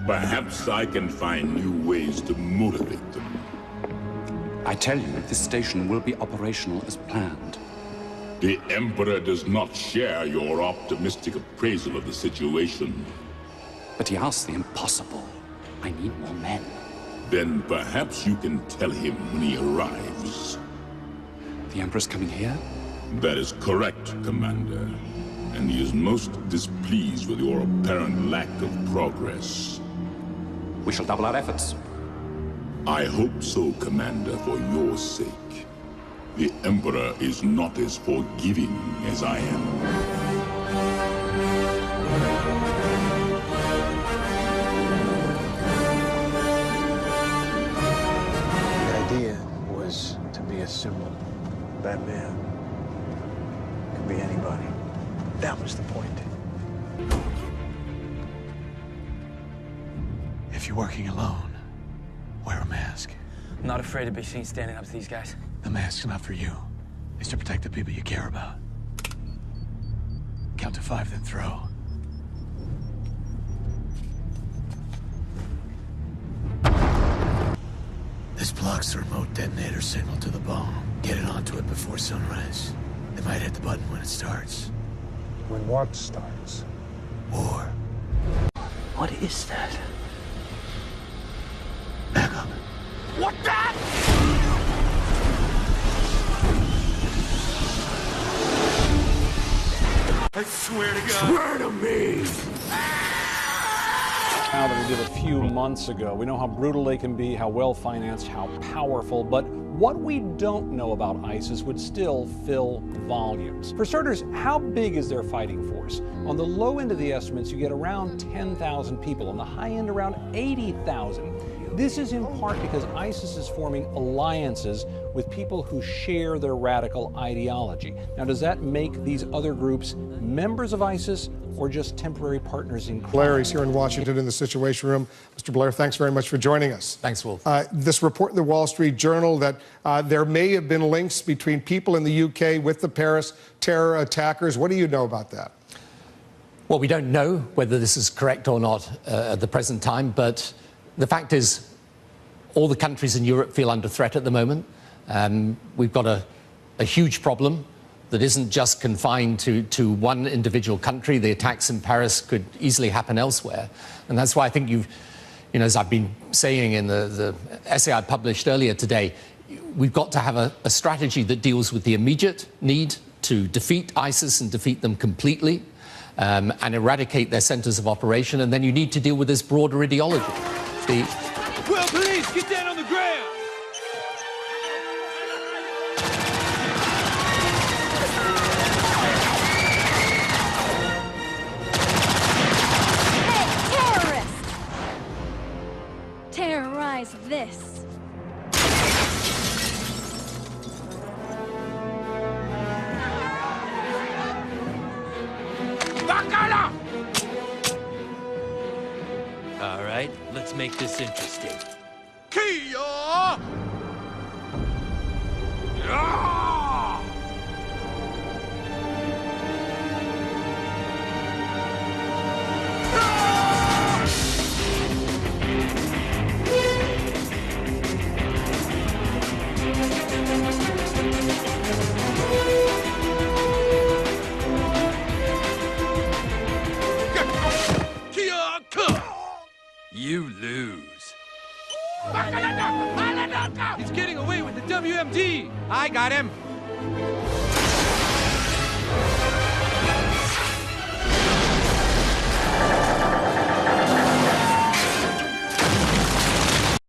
Perhaps I can find new ways to motivate them. I tell you, this station will be operational as planned. The Emperor does not share your optimistic appraisal of the situation. But he asked the impossible. I need more men. Then perhaps you can tell him when he arrives. The Emperor's coming here? That is correct, Commander. And he is most displeased with your apparent lack of progress. We shall double our efforts. I hope so, Commander, for your sake. The Emperor is not as forgiving as I am. The idea was to be a symbol. That man could be anybody. That was the point. If you're working alone, wear a mask. I'm not afraid to be seen standing up to these guys. The mask's not for you. It's to protect the people you care about. Count to 5, then throw. This blocks the remote detonator signal to the bomb. Get it onto it before sunrise. They might hit the button when it starts. When what starts? War. What is that? Back up. What that? I swear to God. Swear to me! Now that we did a few months ago. We know how brutal they can be, how well-financed, how powerful, but what we don't know about ISIS would still fill volumes. For starters, how big is their fighting force? On the low end of the estimates, you get around 10,000 people. On the high end, around 80,000. This is in part because ISIS is forming alliances with people who share their radical ideology. Now, does that make these other groups members of ISIS or just temporary partners in crime? Blair is here in Washington in the Situation Room. Mr. Blair, thanks very much for joining us. Thanks, Wolf. This report in the Wall Street Journal that there may have been links between people in the UK with the Paris terror attackers. What do you know about that? Well, we don't know whether this is correct or not at the present time, but the fact is all the countries in Europe feel under threat at the moment. We've got a huge problem that isn't just confined to one individual country. The attacks in Paris could easily happen elsewhere. And that's why I think as I've been saying in the essay I published earlier today, we've got to have a strategy that deals with the immediate need to defeat ISIS and defeat them completely and eradicate their centers of operation. And then you need to deal with this broader ideology. Well, police, get down on the ground! Terrorize this. All right, let's make this interesting. Kia! You lose. He's getting away with the WMD. I got him.